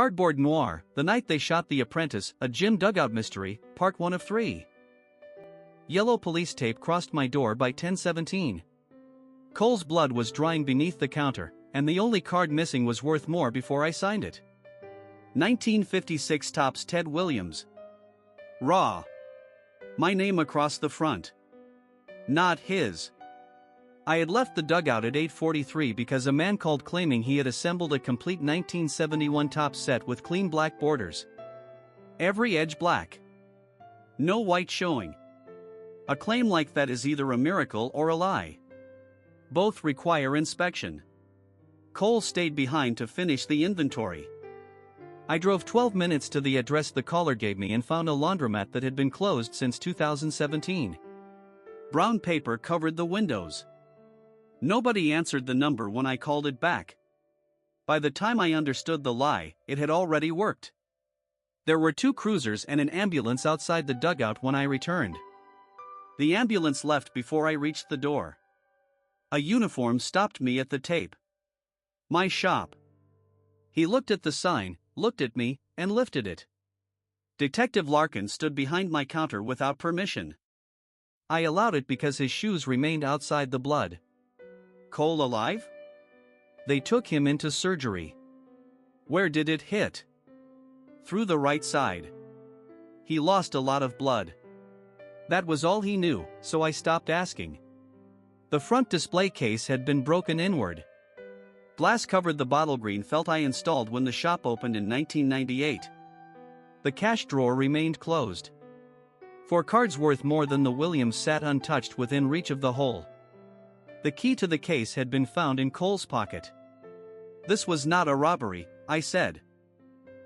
Cardboard Noir, The Night They Shot the Apprentice, a Gym Dugout Mystery, Part 1 of 3. Yellow police tape crossed my door by 10:17. Cole's blood was drying beneath the counter, and the only card missing was worth more before I signed it. 1956 Topps Ted Williams. Raw. My name across the front. Not his. I had left the dugout at 8:43 because a man called claiming he had assembled a complete 1971 Topps set with clean black borders. Every edge black. No white showing. A claim like that is either a miracle or a lie. Both require inspection. Cole stayed behind to finish the inventory. I drove 12 minutes to the address the caller gave me and found a laundromat that had been closed since 2017. Brown paper covered the windows. Nobody answered the number when I called it back. By the time I understood the lie, it had already worked. There were 2 cruisers and an ambulance outside the dugout when I returned. The ambulance left before I reached the door. A uniform stopped me at the tape. My shop. He looked at the sign, looked at me, and lifted it. Detective Larkin stood behind my counter without permission. I allowed it because his shoes remained outside the blood. Cole alive? They took him into surgery. Where did it hit? Through the right side. He lost a lot of blood. That was all he knew, so I stopped asking. The front display case had been broken inward. Glass covered the bottle green felt I installed when the shop opened in 1998. The cash drawer remained closed. 4 cards worth more than the Williams sat untouched within reach of the hole. The key to the case had been found in Cole's pocket. This was not a robbery, I said.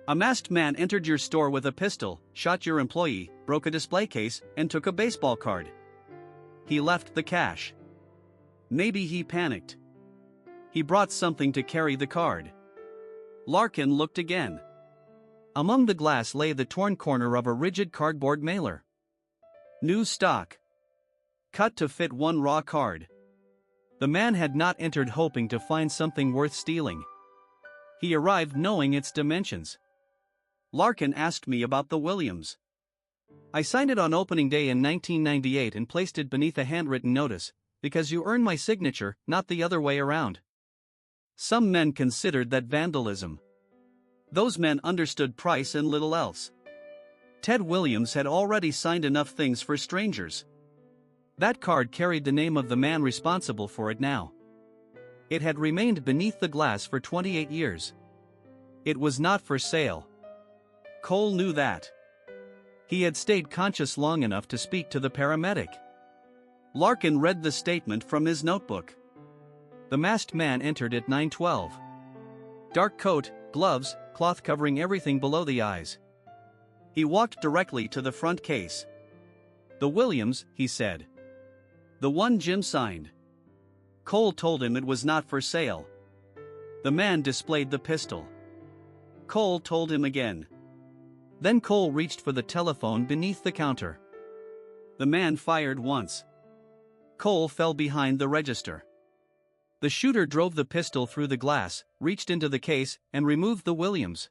A masked man entered your store with a pistol, shot your employee, broke a display case, and took a baseball card. He left the cash. Maybe he panicked. He brought something to carry the card. Larkin looked again. Among the glass lay the torn corner of a rigid cardboard mailer. New stock. Cut to fit 1 raw card. The man had not entered hoping to find something worth stealing. He arrived knowing its dimensions. Larkin asked me about the Williams. I signed it on opening day in 1998 and placed it beneath a handwritten notice, because you earn my signature, not the other way around. Some men considered that vandalism. Those men understood price and little else. Ted Williams had already signed enough things for strangers. That card carried the name of the man responsible for it now. It had remained beneath the glass for 28 years. It was not for sale. Cole knew that. He had stayed conscious long enough to speak to the paramedic. Larkin read the statement from his notebook. The masked man entered at 9:12. Dark coat, gloves, cloth covering everything below the eyes. He walked directly to the front case. The Williams, he said. The one Jim signed. Cole told him it was not for sale. The man displayed the pistol. Cole told him again. Then Cole reached for the telephone beneath the counter. The man fired once. Cole fell behind the register. The shooter drove the pistol through the glass, reached into the case, and removed the Williams.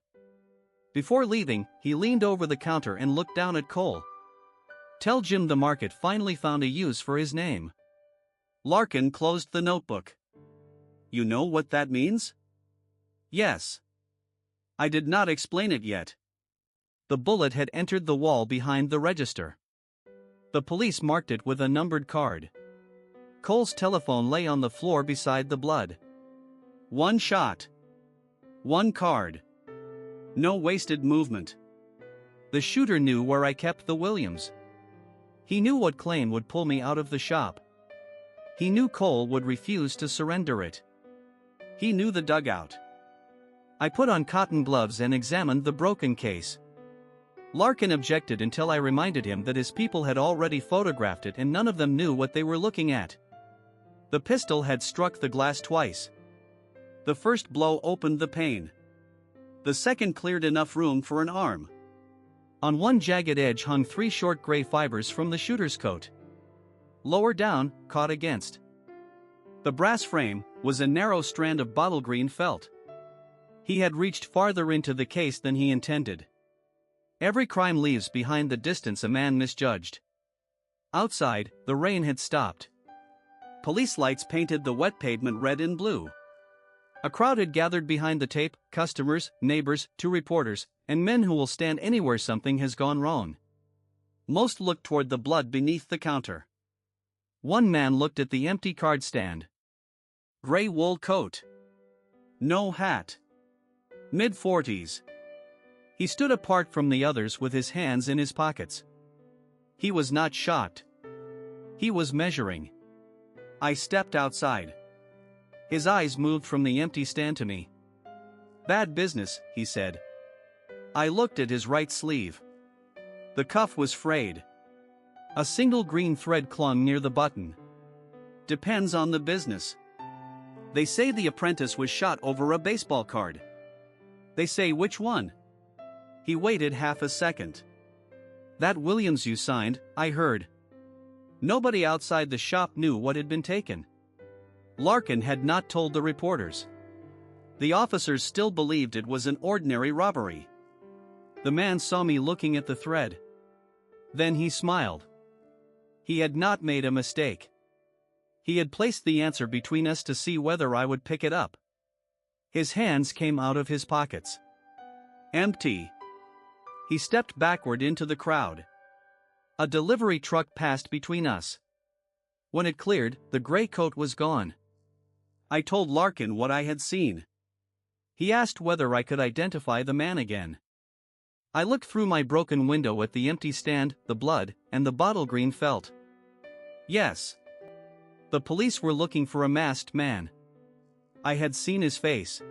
Before leaving, he leaned over the counter and looked down at Cole. Tell Jim the market finally found a use for his name. Larkin closed the notebook. You know what that means? Yes. I did not explain it yet. The bullet had entered the wall behind the register. The police marked it with a numbered card. Cole's telephone lay on the floor beside the blood. 1 shot. 1 card. No wasted movement. The shooter knew where I kept the Williams. He knew what claim would pull me out of the shop. He knew Cole would refuse to surrender it. He knew the dugout. I put on cotton gloves and examined the broken case. Larkin objected until I reminded him that his people had already photographed it and none of them knew what they were looking at. The pistol had struck the glass twice. The first blow opened the pane. The second cleared enough room for an arm. On one jagged edge hung 3 short gray fibers from the shooter's coat. Lower down, caught against the brass frame, was a narrow strand of bottle green felt. He had reached farther into the case than he intended. Every crime leaves behind the distance a man misjudged. Outside, the rain had stopped. Police lights painted the wet pavement red and blue. A crowd had gathered behind the tape: customers, neighbors, 2 reporters, and men who will stand anywhere something has gone wrong. Most looked toward the blood beneath the counter. One man looked at the empty card stand. Gray wool coat. No hat. Mid-40s. He stood apart from the others with his hands in his pockets. He was not shocked. He was measuring. I stepped outside. His eyes moved from the empty stand to me. "Bad business," he said. I looked at his right sleeve. The cuff was frayed. A single green thread clung near the button. "Depends on the business. They say the apprentice was shot over a baseball card." "They say which one?" He waited half a second. "That Williams you signed," I heard. Nobody outside the shop knew what had been taken. Larkin had not told the reporters. The officers still believed it was an ordinary robbery. The man saw me looking at the thread. Then he smiled. He had not made a mistake. He had placed the answer between us to see whether I would pick it up. His hands came out of his pockets. Empty. He stepped backward into the crowd. A delivery truck passed between us. When it cleared, the gray coat was gone. I told Larkin what I had seen. He asked whether I could identify the man again. I looked through my broken window at the empty stand, the blood, and the bottle green felt. Yes. The police were looking for a masked man. I had seen his face.